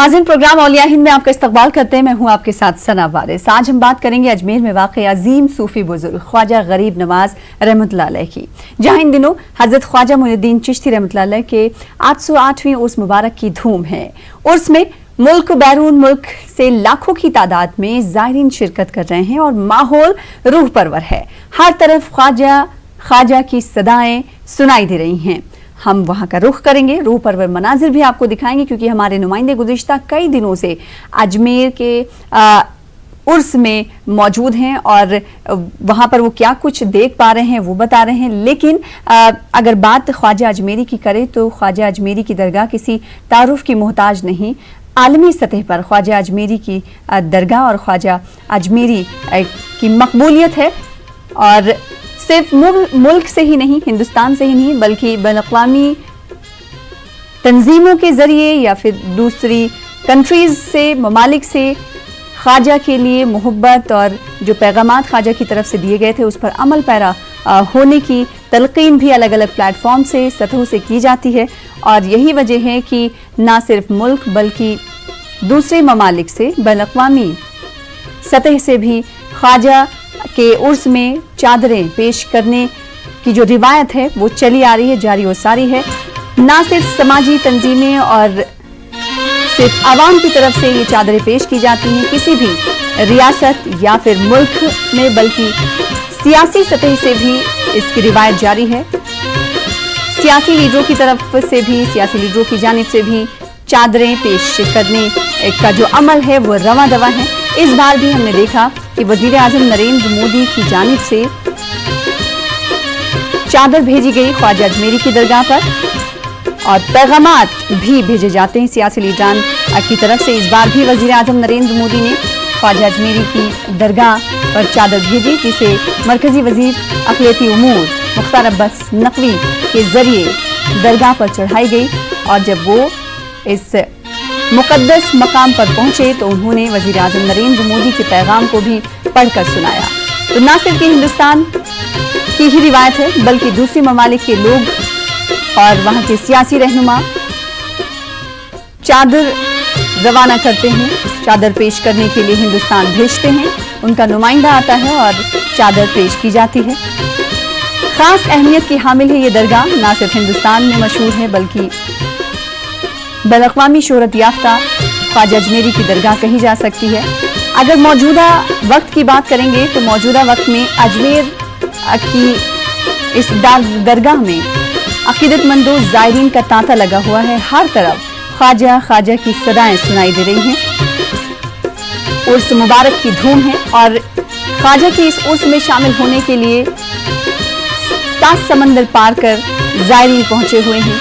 नाज़रीन, प्रोग्राम औलिया हिंद में आपका इस्तकबाल करते हैं। मैं हूं आपके साथ सना वारिस। आज हम बात करेंगे अजमेर में वाक़ अजीम सूफी बुजुर्ग ख्वाजा गरीब नवाज रहमतुल्लाह अलैह की, जहां इन दिनों हजरत ख्वाजा मुइनुद्दीन चिश्ती रहमतुल्लाह अलैह के 808वीं उर्स मुबारक की धूम है। उर्स में मुल्क बैरून मुल्क से लाखों की तादाद में ज़ायरीन शिरकत कर रहे हैं और माहौल रूह परवर है। हर तरफ ख्वाजा ख्वाजा की सदाएं सुनाई दे रही हैं। हम वहां का रुख करेंगे, रूह परवर मनाजिर भी आपको दिखाएंगे, क्योंकि हमारे नुमाइंदे गुज़िश्ता कई दिनों से अजमेर के उर्स में मौजूद हैं और वहां पर वो क्या कुछ देख पा रहे हैं वो बता रहे हैं। लेकिन अगर बात ख्वाजा अजमेरी की करें तो ख्वाजा अजमेरी की दरगाह किसी तारुफ की मोहताज नहीं। आलमी सतह पर ख्वाजा अजमेरी की दरगाह और ख्वाजा अजमेरी की मकबूलियत है, और सिर्फ मुल्क से ही नहीं, हिंदुस्तान से ही नहीं, बल्कि बैनुल-अक़वामी तंजीमों के ज़रिए या फिर दूसरी कंट्रीज़ से, ममालिक से ख्वाजा के लिए मोहब्बत और जो पैगामात ख्वाजा की तरफ से दिए गए थे उस पर अमल पैरा होने की तलक़ीन भी अलग अलग प्लेटफॉर्म से, सतहों से की जाती है। और यही वजह है कि ना सिर्फ मुल्क बल्कि दूसरे ममालिक से, बैनुल-अक़वामी सतह से भी ख्वाजा के उर्स में चादरें पेश करने की जो रिवायत है वो चली आ रही है, जारी और सारी है। ना सिर्फ समाजी तंजीमें और सिर्फ आवाम की तरफ से ये चादरें पेश की जाती हैं किसी भी रियासत या फिर मुल्क में, बल्कि सियासी सतह से भी इसकी रिवायत जारी है। सियासी लीडरों की तरफ से भी, सियासी लीडरों की जानिब से भी चादरें पेश करने का जो अमल है वो रवां दवा है। इस बार भी हमने देखा कि वज़ीर आज़म नरेंद्र मोदी की जानिब से चादर भेजी गई ख्वाजा अजमेरी की दरगाह पर और पैगामात भी भेजे जाते हैं सियासी लीडरान की तरफ से। इस बार भी वज़ीर आज़म नरेंद्र मोदी ने ख्वाजा अजमेरी की दरगाह पर चादर भेजी, जिसे मरकज़ी वज़ीर अक़लियती उमूर मुख्तार अब्बास नक़वी के ज़रिए दरगाह पर चढ़ाई गई। और जब वो इस मुक़द्दस मकाम पर पहुंचे तो उन्होंने वज़ीर आज़म नरेंद्र मोदी के पैगाम को भी पढ़कर सुनाया। तो न सिर्फ हिंदुस्तान की ही रिवायत है, बल्कि दूसरी ममालिक के लोग और वहाँ के सियासी रहनुमा चादर रवाना करते हैं, चादर पेश करने के लिए हिंदुस्तान भेजते हैं, उनका नुमाइंदा आता है और चादर पेश की जाती है। ख़ास अहमियत की हामिल है ये दरगाह, न सिर्फ हिंदुस्तान में मशहूर है बल्कि बैनुल-अक़वामी शोहरत याफ्ता ख्वाजा अजमेरी की दरगाह कही जा सकती है। अगर मौजूदा वक्त की बात करेंगे तो मौजूदा वक्त में अजमेर की इस दरगाह में अक़ीदतमंदों ज़ायरीन का तांता लगा हुआ है। हर तरफ ख्वाजा ख्वाजा की सदाएं सुनाई दे रही हैं। उर्स मुबारक की धूम है और ख्वाजा की इस उर्स में शामिल होने के लिए 7 समंदर पार कर ज़ायरीन पहुंचे हुए हैं।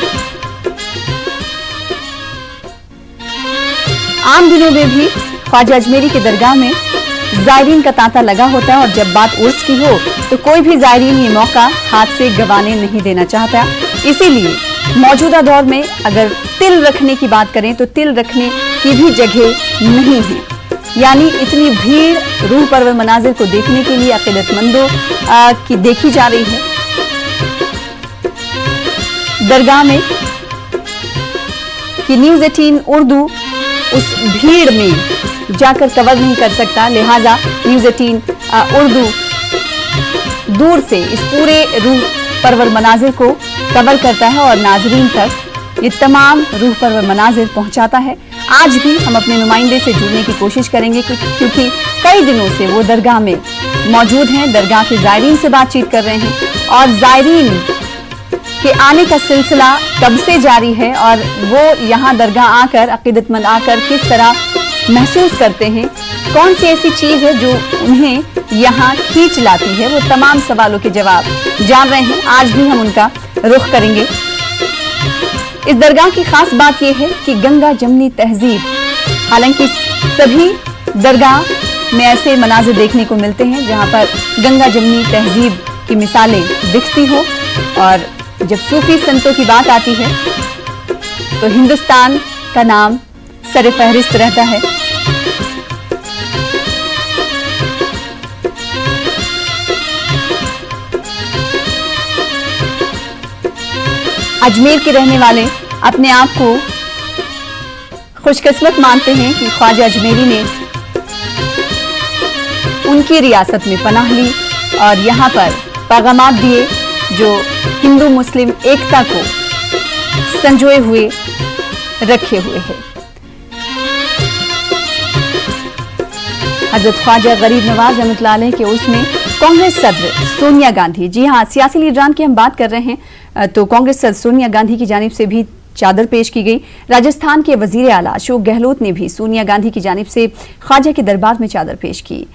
आम दिनों में भी ख्वाजा अजमेरी की दरगाह में ज़ायरीन का तांता लगा होता है, और जब बात उर्स की हो तो कोई भी ज़ायरीन ये मौका हाथ से गंवाने नहीं देना चाहता। इसीलिए मौजूदा दौर में अगर तिल रखने की बात करें तो तिल रखने की भी जगह नहीं है। यानी इतनी भीड़ रूह परवर मनाजिर को देखने के लिए अक़ीदतमंदों की देखी जा रही है। दरगाह में कि न्यूज़ 18 उर्दू उस भीड़ में जाकर कवर नहीं कर सकता, लिहाजा न्यूज़ 18 उर्दू दूर से इस पूरे रूह परवर मनाजिर को कवर करता है और नाजरीन तक ये तमाम रूह परवर मनाजिर पहुंचाता है। आज भी हम अपने नुमाइंदे से जुड़ने की कोशिश करेंगे, क्योंकि कई दिनों से वो दरगाह में मौजूद हैं, दरगाह के ज़ायरीन से बातचीत कर रहे हैं और ज़ायरीन के आने का सिलसिला कब से जारी है और वो यहाँ दरगाह आकर, अक़ीदतमंद आकर किस तरह महसूस करते हैं, कौन सी ऐसी चीज़ है जो उन्हें यहाँ खींच लाती है, वो तमाम सवालों के जवाब जान रहे हैं। आज भी हम उनका रुख करेंगे। इस दरगाह की खास बात यह है कि गंगा जमनी तहजीब, हालांकि सभी दरगाह में ऐसे मनाजिर देखने को मिलते हैं जहाँ पर गंगा जमनी तहजीब की मिसालें दिखती हो, और जब सूफी संतों की बात आती है तो हिंदुस्तान का नाम सरे फहरिस्त रहता है। अजमेर के रहने वाले अपने आप को खुश किस्मत मानते हैं कि ख्वाजा अजमेरी ने उनकी रियासत में पनाह ली और यहाँ पर पैगामात दिए जो हिंदू मुस्लिम एकता को संजोए हुए रखे हुए है। हजरत ख्वाजा गरीब नवाज रहमतुल्लाह अलैह के उसमें कांग्रेस सदर सोनिया गांधी, जी हाँ, सियासी लीडरान की हम बात कर रहे हैं तो कांग्रेस सदर सोनिया गांधी की जानिब से भी चादर पेश की गई। राजस्थान के वजीर आला अशोक गहलोत ने भी सोनिया गांधी की जानिब से ख्वाजा के दरबार में चादर पेश की।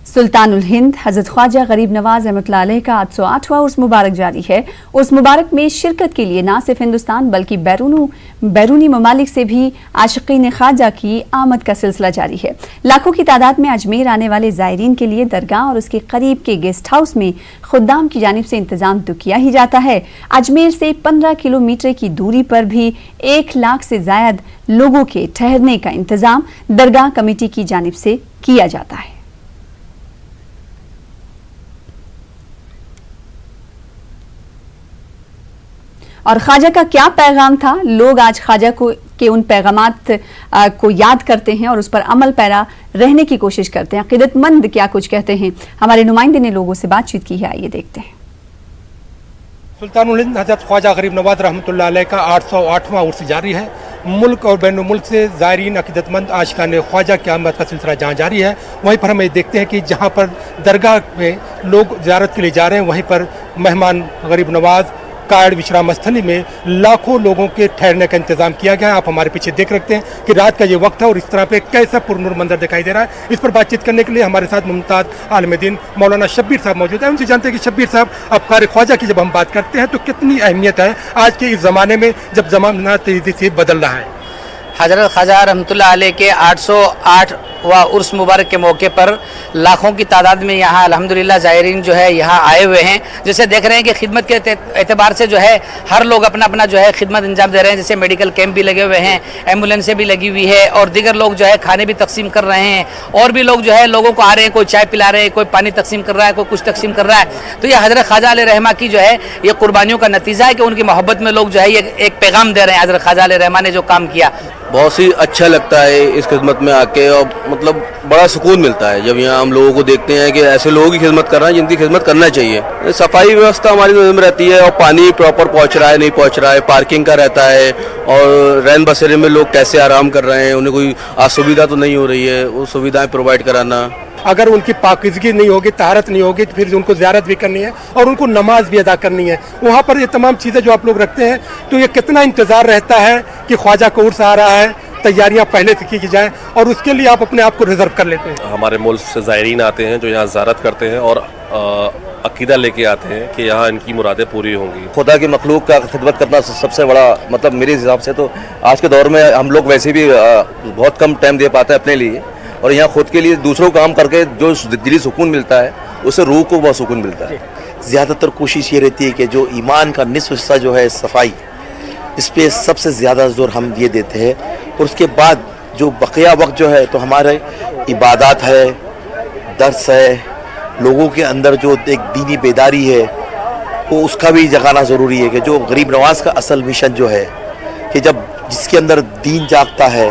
सुल्तानुल हिंद हजरत ख्वाजा गरीब नवाज रहमतुल्लाह अलैह का 808वां उर्स मुबारक जारी है। उर्स मुबारक में शिरकत के लिए न सिर्फ हिंदुस्तान बल्कि बैरूनी ममालिक से भी आशिकीन ख्वाजा की आमद का सिलसिला जारी है। लाखों की तादाद में अजमेर आने वाले ज़ायरीन के लिए दरगाह और उसके करीब के गेस्ट हाउस में खुद्दाम की जानिब से इंतजाम तो किया ही जाता है। अजमेर से 15 किलोमीटर की दूरी पर भी 1 लाख से ज्यादा लोगों के ठहरने का इंतजाम दरगाह कमेटी की जानिब से किया जाता है। और ख्वाजा का क्या पैगाम था, लोग आज ख्वाजा को के उन पैगामात को याद करते हैं और उस पर अमल पैरा रहने की कोशिश करते हैं। अकीदतमंद क्या कुछ कहते हैं, हमारे नुमाइंदे ने लोगों से बातचीत की है, आइए देखते हैं। सुल्तानुल हिंद हज़रत ख्वाजा गरीब नवाज रहमतुल्लाह अलैह का 808वां उर्स जारी है। मुल्क और बैन मुल्क से ज़ायरीन अकीदतमंद आशिकान ख्वाजा की आमद का सिलसिला जहाँ जारी है, वहीं पर हम ये देखते हैं कि जहाँ पर दरगाह में लोग ज़ियारत के लिए जा रहे हैं, वहीं पर मेहमान गरीब नवाज कायड़ विश्राम स्थली में लाखों लोगों के ठहरने का इंतजाम किया गया है। आप हमारे पीछे देख रखते हैं कि रात का ये वक्त है और इस तरह पे कैसा पुरनूर मंजर दिखाई दे रहा है। इस पर बातचीत करने के लिए हमारे साथ मुमताज़ आलिम दीन मौलाना शब्बीर साहब मौजूद हैं। उनसे जानते हैं कि शब्बीर साहब, अफकार ख्वाजा की जब हम बात करते हैं तो कितनी अहमियत है आज के इस ज़माने में जब ज़माना तेज़ी से बदल रहा है। हज़रत ख्वाजा रहमतुल्लाह अलैह के 808वां उर्स मुबारक के मौके पर लाखों की तादाद में यहाँ अल्हम्दुलिल्लाह ज़ायरीन जो है यहाँ आए हुए हैं। जैसे देख रहे हैं कि खिदमत के एतबार से जो है हर लोग अपना अपना जो है खिदमत अंजाम दे रहे हैं। जैसे मेडिकल कैंप भी लगे हुए हैं, एम्बुलेंसें भी लगी हुई है और दीगर लोग जो है खाने भी तकसीम कर रहे हैं और भी लोग जो है लोगों को आ रहे हैं, कोई चाय पिला रहे हैं, कोई पानी तकसीम कर रहा है, कोई कुछ तकसीम कर रहा है। तो ये हज़रत ख्वाजा अलैह रहमा की जो है ये कुर्बानियों का नतीजा है कि उनकी मोहब्बत में लोग जो है ये एक पैगाम दे रहे हैं। हज़रत ख्वाजा अलैह रहमा ने जो काम किया बहुत ही अच्छा लगता है इस खिदमत में आके, और मतलब बड़ा सुकून मिलता है जब यहाँ हम लोगों को देखते हैं कि ऐसे लोगों की खिदमत कर रहे हैं जिनकी खिदमत करना चाहिए। सफाई व्यवस्था हमारी नज़र में रहती है और पानी प्रॉपर पहुँच रहा है नहीं पहुँच रहा है, पार्किंग का रहता है और रैन बसेरे में लोग कैसे आराम कर रहे हैं, उन्हें कोई असुविधा तो नहीं हो रही है, वो सुविधाएँ प्रोवाइड कराना। अगर उनकी पाकीज़गी नहीं होगी, तहारत नहीं होगी, तो फिर उनको ज़ियारत भी करनी है और उनको नमाज भी अदा करनी है। वहाँ पर ये तमाम चीज़ें जो आप लोग रखते हैं तो ये कितना इंतज़ार रहता है कि ख्वाजा का उर्स आ रहा है, तैयारियां पहले से की जाएं और उसके लिए आप अपने आप को रिजर्व कर लेते हैं। हमारे मुल्क से ज़ायरीन आते हैं जो यहाँ ज़ियारत करते हैं और अकीदा लेके आते हैं कि यहाँ इनकी मुरादें पूरी होंगी। खुदा की मखलूक का खिदमत करना सबसे बड़ा, मतलब मेरे हिसाब से तो आज के दौर में हम लोग वैसे भी बहुत कम टाइम दे पाते हैं अपने लिए, और यहाँ खुद के लिए दूसरों काम करके जो दिली सुकून मिलता है उससे रूह को बहुत सुकून मिलता है। ज़्यादातर कोशिश ये रहती है कि जो ईमान का निस्फ हिस्सा जो है सफाई, इस पे सबसे ज़्यादा जोर हम ये देते हैं और उसके बाद जो बकिया वक्त जो है तो हमारे इबादत है, दर्स है, लोगों के अंदर जो एक दीनी बेदारी है वो उसका भी जगाना ज़रूरी है कि जो गरीब नवाज का असल मिशन जो है कि जब जिसके अंदर दीन जागता है,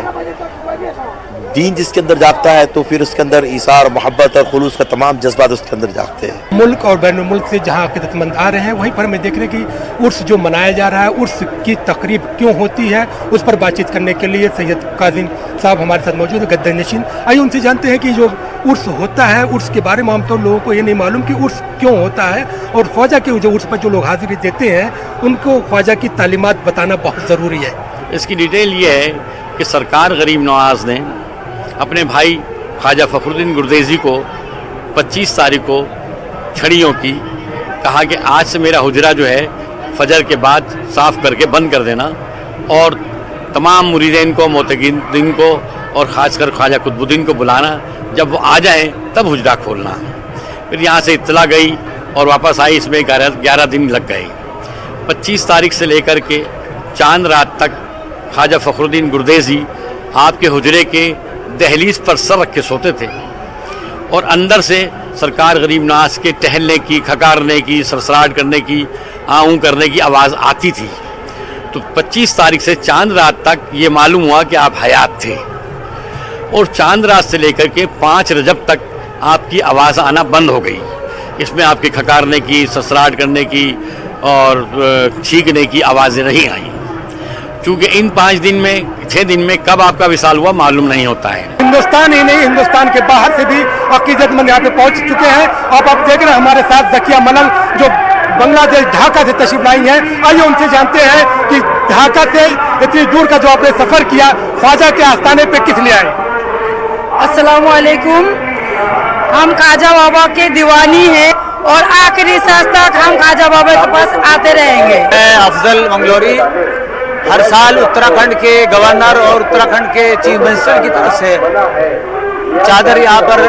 दीन जिसके अंदर जागता है तो फिर उसके अंदर ईसार, मोहब्बत और खुलूस का तमाम जज्बात उसके अंदर जागते हैं। मुल्क और बैन मुल्क से जहाँ अकीदतमंद आ रहे हैं वहीं पर हमें देख रहे हैं कि उर्स जो मनाया जा रहा है, उर्स की तकरीब क्यों होती है, उस पर बातचीत करने के लिए सैयद काजिम साहब हमारे साथ मौजूद है, गद्दर नशीन। आइए उनसे जानते हैं कि जो उर्स होता है, उर्स के बारे में आमतौर लोगों को ये नहीं मालूम कि उर्स क्यों होता है और ख्वाजा के जो उर्स पर जो लोग हाजिरी देते हैं उनको ख्वाजा की तालीमात बताना बहुत ज़रूरी है। इसकी डिटेल ये है कि सरकार गरीब नवाज ने अपने भाई ख्वाजा फखरुद्दीन गुरदेजी को 25 तारीख को छड़ियों की कहा कि आज से मेरा हुजरा जो है फजर के बाद साफ़ करके बंद कर देना और तमाम मुरीदीन को, मोतकीन को और ख़ासकर ख्वाजा कुतुबुद्दीन को बुलाना, जब वो आ जाएं तब हुजरा खोलना। फिर यहाँ से इत्तला गई और वापस आई, इसमें 11 दिन लग गए। 25 तारीख से लेकर के चांद रात तक ख्वाजा फखरुद्दीन गुरदेजी आपके हुजरे के दहलीज पर सर रख के सोते थे और अंदर से सरकार गरीब नवाज के टहलने की, खकारने की, सरसराहट करने की, आऊँ करने की आवाज़ आती थी। तो 25 तारीख से चांद रात तक ये मालूम हुआ कि आप हयात थे, और चांद रात से लेकर के 5 रजब तक आपकी आवाज़ आना बंद हो गई। इसमें आपके खकारने की, ससराहट करने की और छींकने की आवाज़ें नहीं आई, क्योंकि इन 5 दिन में 6 दिन में कब आपका विसाल हुआ मालूम नहीं होता है। हिंदुस्तान ही नहीं, हिंदुस्तान के बाहर से भी अकीदतमंद यहाँ पे पहुँच चुके हैं। आप देख रहे हैं हमारे साथ जकिया मलंग जो बांग्लादेश ढाका से तशरीफ लाई हैं। आइए उनसे जानते हैं कि ढाका से इतनी दूर का जो आपने सफर किया, ख्वाजा के आस्थाने पे किस लिए आए? अस्सलामु अलैकुम। हम ख्वाजा बाबा के दीवानी हैं और आखिरी सांस तक हम ख्वाजा बाबा के पास आते रहेंगे। मैं अफजल मंगलोरी हर साल उत्तराखंड के गवर्नर और उत्तराखंड के चीफ मिनिस्टर की तरफ से चादर यहाँ पर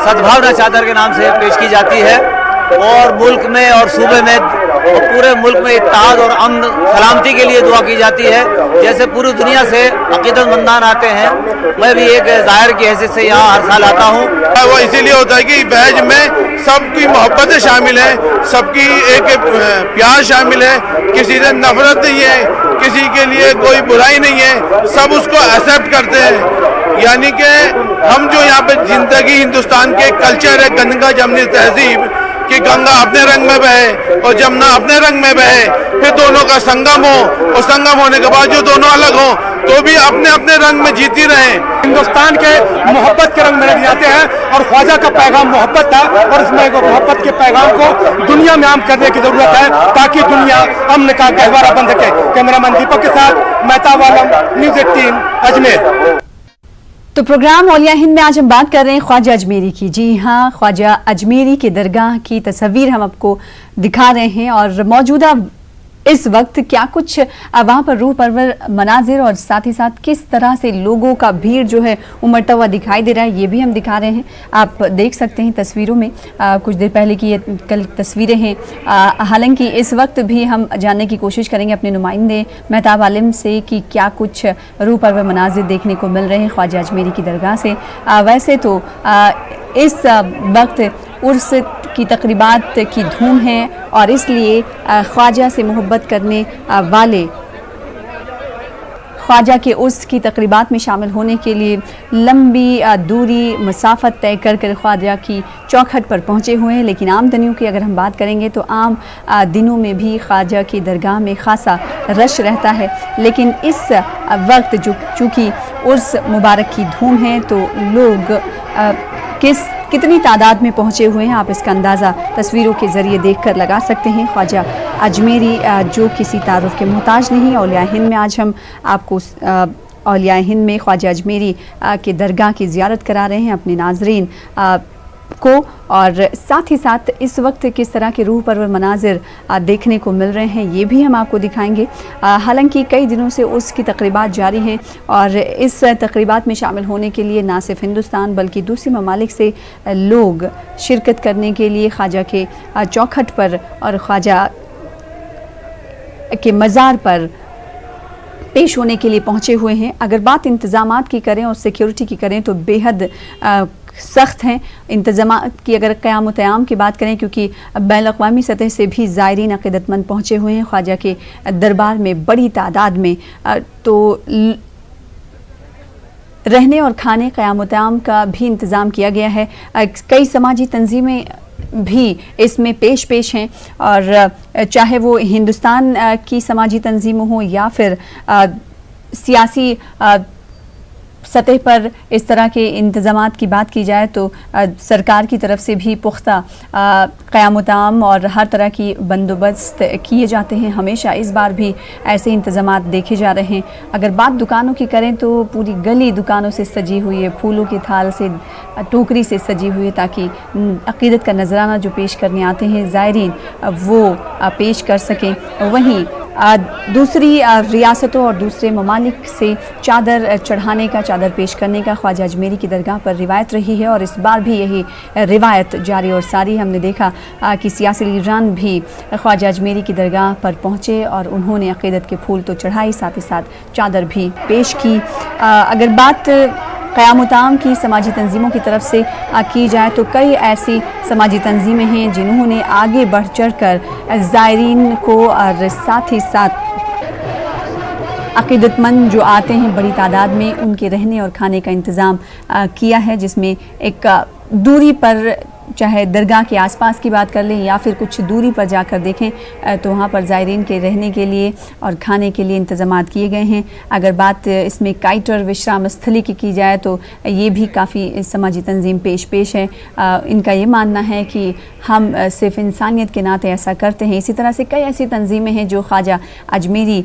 सद्भावना चादर के नाम से पेश की जाती है, और मुल्क में और सूबे में और पूरे मुल्क में इत्तेहाद और अमन सलामती के लिए दुआ की जाती है। जैसे पूरी दुनिया से अकीदतमंदान आते हैं, मैं भी एक ज़ाहिर की हैसियत से यहाँ हर साल आता हूँ। वो इसीलिए होता है कि बहज में सबकी मोहब्बतें शामिल हैं, सबकी एक प्यार शामिल है, किसी से नफरत नहीं है, किसी के लिए कोई बुराई नहीं है, सब उसको एक्सेप्ट करते हैं। यानी कि हम जो यहाँ पे जिंदगी हिंदुस्तान के कल्चर है, गंगा जमनी तहजीब कि गंगा अपने रंग में बहे और जमुना अपने रंग में बहे, फिर दोनों का संगम हो, और संगम होने के बाद जो दोनों अलग हो तो भी अपने अपने रंग में जीती रहे। हिंदुस्तान के मोहब्बत के रंग में लग जाते हैं, और ख्वाजा का पैगाम मोहब्बत था, और इसमें मोहब्बत के पैगाम को दुनिया में आम करने की जरूरत है ताकि दुनिया अमन का गहवारा बन सके। कैमरामैन दीपक के साथ मेहताब आलम, न्यूज़ 18 अजमेर। तो प्रोग्राम औलिया हिंद में आज हम बात कर रहे हैं ख्वाजा अजमेरी की। जी हाँ, ख्वाजा अजमेरी के दरगाह की तस्वीर हम आपको दिखा रहे हैं, और मौजूदा इस वक्त क्या कुछ वहाँ पर रूह परवर मनाजिर और साथ ही साथ किस तरह से लोगों का भीड़ जो है उमड़ता हुआ दिखाई दे रहा है, ये भी हम दिखा रहे हैं। आप देख सकते हैं तस्वीरों में कुछ देर पहले की ये कल तस्वीरें हैं। हालांकि इस वक्त भी हम जानने की कोशिश करेंगे अपने नुमाइंदे मेहताब आलिम से कि क्या कुछ रूह परवर मनाजिर देखने को मिल रहे हैं ख्वाजा अजमेरी की दरगाह से। वैसे तो इस वक्त उर्स की तकरीबात की धूम है, और इसलिए ख्वाजा से मोहब्बत करने वाले ख्वाजा के उर्स की तकरीबात में शामिल होने के लिए लंबी दूरी मुसाफत तय कर ख्वाजा की चौखट पर पहुँचे हुए हैं। लेकिन आम दिनों की अगर हम बात करेंगे तो आम दिनों में भी ख्वाजा की दरगाह में खासा रश रहता है, लेकिन इस वक्त जो चूँकि उर्स मुबारक की धूम है तो लोग कितनी तादाद में पहुँचे हुए हैं आप इसका अंदाज़ा तस्वीरों के ज़रिए देखकर लगा सकते हैं। ख्वाजा अजमेरी जो किसी तारुफ के मोहताज नहीं। औलिया हिंद में आज हम आपको औलिया हिंद में ख्वाजा अजमेरी के दरगाह की ज़ियारत करा रहे हैं अपने नाजरीन को, और साथ ही साथ इस वक्त किस तरह के रूह परवर मनाजिर देखने को मिल रहे हैं ये भी हम आपको दिखाएंगे। हालांकि कई दिनों से उसकी तकरीबात जारी हैं, और इस तकरीबात में शामिल होने के लिए ना सिर्फ हिंदुस्तान बल्कि दूसरे ममालिक से लोग शिरकत करने के लिए ख्वाजा के चौखट पर और ख्वाजा के मज़ार पर पेश होने के लिए पहुँचे हुए हैं। अगर बात इंतज़ामात की करें और सिक्योरिटी की करें तो बेहद सख्त हैं इंतज़ामात की। अगर क़याम क़याम की बात करें, क्योंकि बैनुल-अक़वामी सतह से भी ज़ायरीन अक़ीदतमंद पहुँचे हुए हैं ख्वाजा के दरबार में बड़ी तादाद में, तो रहने और खाने क़याम क़याम का भी इंतज़ाम किया गया है। कई समाजी तंजीमें भी इसमें पेश हैं, और चाहे वो हिंदुस्तान की समाजी तंजीम हो या फिर सियासी सतह पर इस तरह के इंतज़ामात की बात की जाए तो सरकार की तरफ से भी पुख्ता क़याम और हर तरह की बंदोबस्त किए जाते हैं। हमेशा इस बार भी ऐसे इंतज़ामात देखे जा रहे हैं। अगर बात दुकानों की करें तो पूरी गली दुकानों से सजी हुई है, फूलों की थाल से टोकरी से सजी हुई है, ताकि अक़ीदत का नजराना जो पेश करने आते हैं ज़ायरीन वो पेश कर सकें। वहीं दूसरी रियासतों और दूसरे ममालिक से चादर चढ़ाने का, चादर पेश करने का ख्वाजा अजमेरी की दरगाह पर रिवायत रही है, और इस बार भी यही रिवायत जारी और सारी। हमने देखा कि सियासी लीडरान भी ख्वाजा अजमेरी की दरगाह पर पहुँचे और उन्होंने अक़ीदत के फूल तो चढ़ाई, साथ ही साथ चादर भी पेश की। अगर बात क़याम की समाजी तंजीमों की तरफ से की जाए तो कई ऐसी समाजी तंजीमें हैं जिन्होंने आगे बढ़ चढ़ कर ज़ायरीन को और साथ ही साथ عقیدتمند جو آتے ہیں بڑی تعداد میں ان کے رہنے اور کھانے کا انتظام کیا ہے، جس میں ایک دوری پر چاہے درگاہ کے آس پاس کی بات کر لیں یا پھر کچھ دوری پر جا کر دیکھیں تو وہاں پر زائرین کے رہنے کے لیے اور کھانے کے لیے انتظامات کیے گئے ہیں۔ اگر بات اس میں کائٹ اور وشرام استھلی کی جائے تو یہ بھی کافی سماجی تنظیم پیش ہے۔ ان کا یہ ماننا ہے کہ ہم صرف انسانیت کے ناطے ایسا کرتے ہیں۔ اسی طرح سے کئی ایسی تنظیمیں ہیں جو خواجہ اجمیری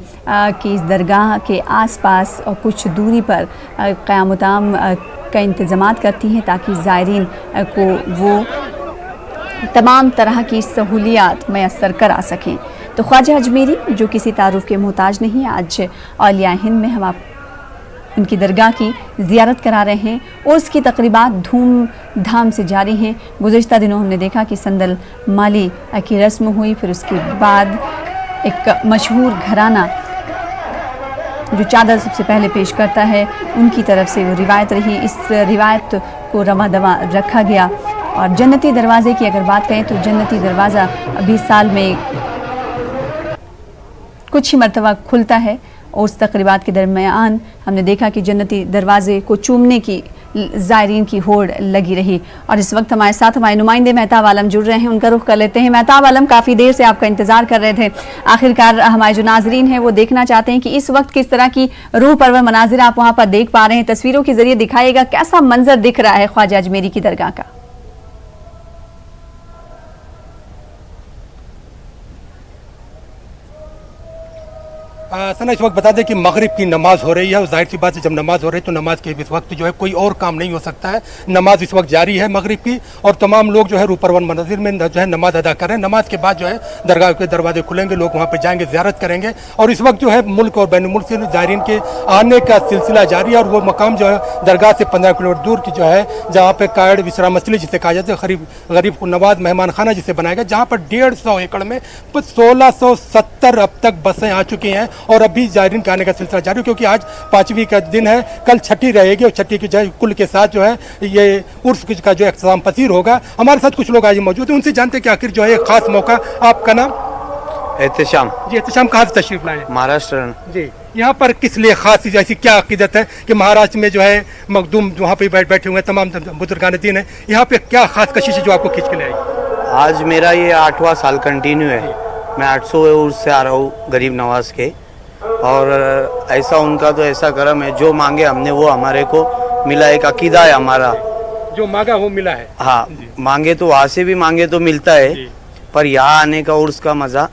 کی اس درگاہ کے آس پاس اور کچھ دوری پر قیام مقام کا انتظامات کرتی ہیں تاکہ زائرین کو وہ تمام طرح کی سہولیات میسر کرا سکیں۔ تو خواجہ اجمیری جو کسی تعارف کے محتاج نہیں، آج اولیاء ہند میں ہم ان کی درگاہ کی زیارت کرا رہے ہیں اور اس کی تقریبات دھوم دھام سے جاری ہیں۔ گزشتہ دنوں ہم نے دیکھا کہ سندل مالی کی رسم ہوئی، پھر اس کے بعد ایک مشہور گھرانہ جو چادر سب سے پہلے پیش کرتا ہے ان کی طرف سے وہ روایت رہی، اس روایت کو رواں دواں رکھا گیا۔ اور جنتی دروازے کی اگر بات کریں تو جنتی دروازہ ابھی سال میں کچھ ہی مرتبہ کھلتا ہے اور اس تقریبات کے درمیان ہم نے دیکھا کہ جنتی دروازے کو چومنے کی زائرین کی ہوڑ لگی رہی۔ اور اس وقت ہمارے ساتھ ہمارے نمائندے مہتاب عالم جڑ رہے ہیں، ان کا رخ کر لیتے ہیں۔ مہتاب عالم، کافی دیر سے آپ کا انتظار کر رہے تھے، آخرکار ہمارے جو ناظرین ہیں وہ دیکھنا چاہتے ہیں کہ اس وقت کس طرح کی روح پرور مناظر آپ وہاں پر دیکھ پا رہے ہیں، تصویروں کے ذریعے دکھائے گا کیسا منظر دکھ رہا ہے خواجہ اجمیری کی درگاہ کا؟ سنا اس وقت بتا دیں کہ مغرب کی نماز ہو رہی ہے اور ظاہر سی بات ہے جب نماز ہو رہی ہے تو نماز کے اس وقت جو ہے کوئی اور کام نہیں ہو سکتا ہے۔ نماز اس وقت جاری ہے مغرب کی اور تمام لوگ جو ہے روپرون مناظر میں جو ہے نماز ادا کر رہے ہیں۔ نماز کے بعد جو ہے درگاہ کے دروازے کھلیں گے، لوگ وہاں پہ جائیں گے، زیارت کریں گے اور اس وقت جو ہے ملک اور بین الملک سے زائرین کے آنے کا سلسلہ جاری ہے اور وہ مقام جو ہے درگاہ سے 15 کلومیٹر دور کی جو ہے جہاں پہ کائڑ وشرام استھلی جسے کہا جاتا ہے، غریب کو نواز مہمان خانہ جسے بنایا گیا، جہاں پر 150 ایکڑ میں 1670 اب تک بسیں آ چکی ہیں اور ابھی زائرین آنے کا سلسلہ جاری، کیونکہ آج 5ویں کا دن ہے، کل چھٹی رہے گی اور چھٹی کی کل کے ساتھ جو ہے یہ عرس کا جو اختتام پذیر ہوگا۔ ہمارے ساتھ کچھ لوگ آج موجود ہیں، ان سے جانتے ہیں کہ آخر جو ہے ایک خاص موقع۔ آپ کا نام؟ احتشام۔ جی احتشام، کہاں سے تشریف لائے؟ مہاراشٹر۔ جی، یہاں پر کس لیے خاص ایسی کیا عقیدت ہے کہ مہاراشٹر میں جو ہے مخدوم وہاں پہ بیٹھے ہوئے ہیں، تمام بزرگان دین ہیں، یہاں پہ کیا خاص کشش ہے جو آپ کو کھینچ کے لے آئی؟ آج میرا یہ 8واں سال کنٹینیو ہے، میں 800 عرس سے آ رہا ہوں غریب نواز کے، اور ایسا ان کا تو ایسا کرم ہے، جو مانگے ہم نے وہ ہمارے کو ملا، ایک عقیدہ ہے ہمارا، جو مانگا وہ ملا ہے۔ ہاں، مانگے تو وہاں سے بھی مانگے تو ملتا ہے، پر یہاں آنے کا عرس کا مزہ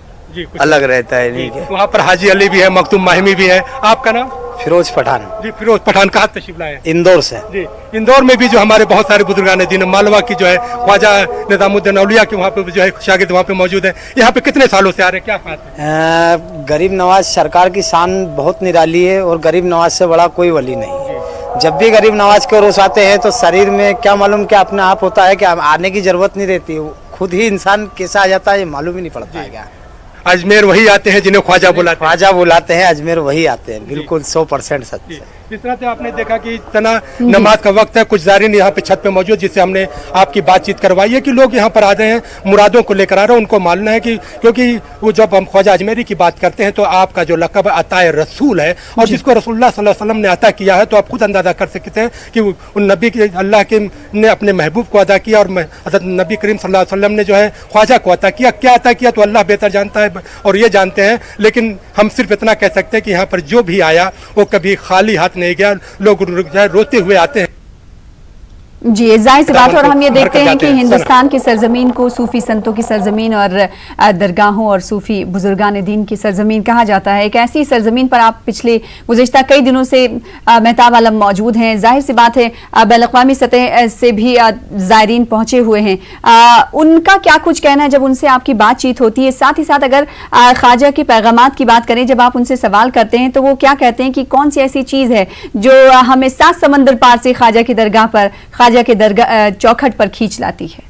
الگ رہتا ہے۔ نہیں کہ وہاں پر حاجی علی بھی ہے، مختوم ماہمی بھی ہے۔ آپ کا نام؟ فیروز پٹھان۔ جی فیروز پٹھان، کہاں تشریف لائے؟ اندور سے۔ جی، اندور میں بھی جو ہمارے بہت سارے بزرگان دین، مالوا کی جو ہے خواجہ نظام الدین اولیاء کے وہاں پہ جو ہے شاگرد وہاں پہ موجود ہیں، یہاں پہ کتنے سالوں سے آ رہے ہیں، کیا خاص ہے؟ غریب نواز سرکار کی شان بہت نرالی ہے اور غریب نواز سے بڑا کوئی ولی نہیں۔ جب بھی غریب نواز کے عرس آتے ہیں تو شریر میں کیا معلوم کہ اپنے آپ ہوتا ہے کہ آنے کی ضرورت نہیں رہتی، خود ہی انسان کیسا آ جاتا ہے یہ معلوم ہی نہیں پڑتا ہے۔ کیا اجمیر وہی آتے ہیں جنہیں خواجہ بلاتے ہیں، اجمیر وہی آتے ہیں، بالکل 100% سچ ہے۔ جس طرح سے آپ نے دیکھا کہ اتنا نماز کا وقت ہے، کچھ زائرین یہاں پہ چھت پہ موجود جس سے ہم نے آپ کی بات چیت کروائی ہے کہ لوگ یہاں پر آ رہے ہیں، مرادوں کو لے کر آ رہے ہیں، ان کو ماننا ہے کہ کیونکہ وہ جب ہم خواجہ اجمیری کی بات کرتے ہیں تو آپ کا جو لقب عطائے رسول ہے اور جس کو رسول اللہ صلی اللہ علیہ وسلم نے عطا کیا ہے، تو آپ خود اندازہ کر سکتے ہیں کہ ان نبی کے اللہ کے نے اپنے محبوب کو عطا کیا اور حضرت نبی کریم صلی اللہ علیہ وسلم نے جو ہے خواجہ کو عطا کیا۔ کیا عطا کیا تو اللہ بہتر جانتا ہے اور یہ جانتے ہیں، لیکن ہم صرف اتنا کہہ سکتے ہیں کہ یہاں پر جو بھی آیا وہ کبھی خالی ہاتھ نہیں گیا، لوگ روتے ہوئے آتے ہیں۔ جی ظاہر سی بات ہے، اور ہم یہ دیکھتے ہیں کہ ہندوستان کی سرزمین کو صوفی سنتوں کی سرزمین اور درگاہوں اور صوفی بزرگان دین کی سرزمین کہا جاتا ہے۔ ایک ایسی سرزمین پر آپ پچھلے گزشتہ کئی دنوں سے مہتاب عالم موجود ہیں، ظاہر سی بات ہے بین الاقوامی سطح سے بھی زائرین پہنچے ہوئے ہیں، ان کا کیا کچھ کہنا ہے جب ان سے آپ کی بات چیت ہوتی ہے؟ ساتھ ہی ساتھ اگر خواجہ کے پیغامات کی بات کریں، جب آپ ان سے سوال کرتے ہیں تو وہ کیا کہتے ہیں کہ کون سی ایسی چیز ہے جو ہمیں 7 سمندر پار سے خواجہ کی درگاہ پر، خواجہ کے درگاہ چوکھٹ پر کھینچ لاتی ہے؟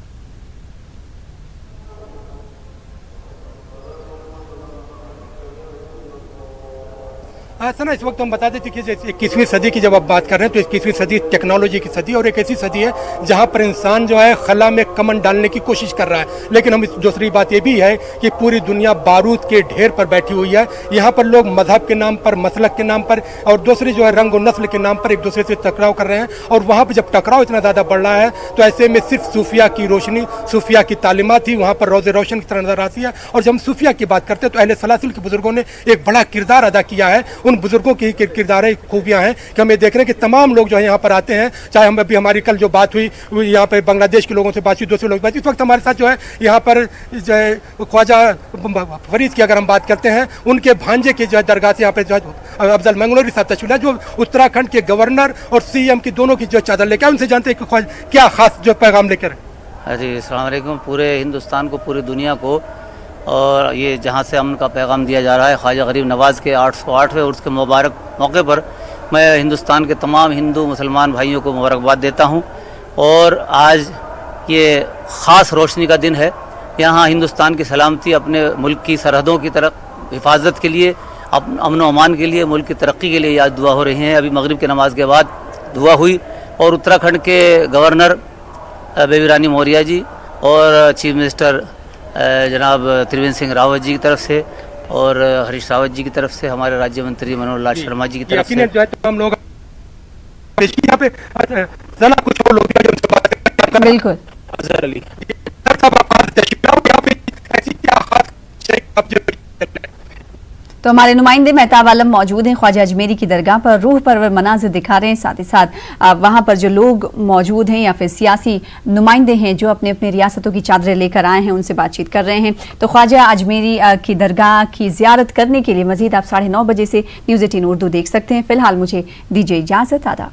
सना इस वक्त हम बता देते कि 21वीं सदी की जब आप बात कर रहे हैं तो 21वीं सदी टेक्नोलॉजी की सदी और एक ऐसी सदी है जहां पर इंसान जो है खला में कमन डालने की कोशिश कर रहा है। लेकिन हम दूसरी बात ये भी है कि पूरी दुनिया बारूद के ढेर पर बैठी हुई है। यहाँ पर लोग मजहब के नाम पर, मसलक के नाम पर और दूसरी जो है रंग और नस्ल के नाम पर एक दूसरे से टकराव कर रहे हैं। और वहाँ पर जब टकराव इतना ज़्यादा बढ़ रहा है तो ऐसे में सिर्फ सूफिया की रोशनी, सूफिया की तालीमात ही वहाँ पर रोज़े रोशन की तरह नजर आती है। और जब हम सूफिया की बात करते हैं तो अहले सलासिल के बुजुर्गों ने एक बड़ा किरदार अदा किया है। उन बुजुर्गों की किरदार खूबियाँ हैं कि हम ये देख रहे हैं कि तमाम लोग जो है यहाँ पर आते हैं, चाहे हम अभी हमारी कल जो बात हुई यहाँ पर बांग्लादेश के लोगों से बातचीत, दूसरे लोग बात, इस वक्त हमारे साथ जो है यहाँ पर जो है ख्वाजा फरीद की अगर हम बात करते हैं, उनके भांजे की जो है दरगाह से यहाँ पे जो अफजल मंगलोरी साहब तशरीफ लाए, जो उत्तराखंड के गवर्नर और सीएम की दोनों की जो चादर लेकर उनसे जानते हैं कि क्या खास जो पैगाम लेकर। जी अस्सलाम वालेकुम, पूरे हिंदुस्तान को, पूरी दुनिया को, और ये जहाँ से अमन का पैगाम दिया जा रहा है ख्वाजा गरीब नवाज़ के 808वें उर्स के मुबारक मौके पर मैं हिंदुस्तान के तमाम हिंदू मुसलमान भाइयों को मुबारकबाद देता हूँ। और आज ये ख़ास रोशनी का दिन है। यहाँ हिंदुस्तान की सलामती, अपने मुल्क की सरहदों की तरफ हिफाजत के लिए, अमन व अमान के लिए, मुल्क की तरक्की के लिए आज दुआ हो रही हैं। अभी मगरिब की नमाज के बाद दुआ हुई और उत्तराखंड के गवर्नर बेबी रानी मौर्य जी और चीफ मिनिस्टर जनाब त्रिवेंद्र सिंह रावत जी की तरफ से और हरीश रावत जी की तरफ से, हमारे राज्य मंत्री मनोहर लाल शर्मा जी की तरफ से, हम लोग यहाँ पे कुछ और लोग बिल्कुल तो हमारे नुमाइंदे मेहताब आलम मौजूद हैं ख्वाजा अजमेरी की दरगाह पर, रूह परवर मनाज़िर दिखा रहे हैं। साथ ही साथ वहाँ पर जो लोग मौजूद हैं या फिर सियासी नुमाइंदे हैं जो अपने अपने रियासतों की चादरें लेकर आए हैं, उनसे बातचीत कर रहे हैं। तो ख्वाजा अजमेरी की दरगाह की ज़ियारत करने के लिए मज़ीद आप 9:30 बजे से न्यूज़ 18 उर्दू देख सकते हैं। फ़िलहाल मुझे दीजिए इजाज़त, आदाब।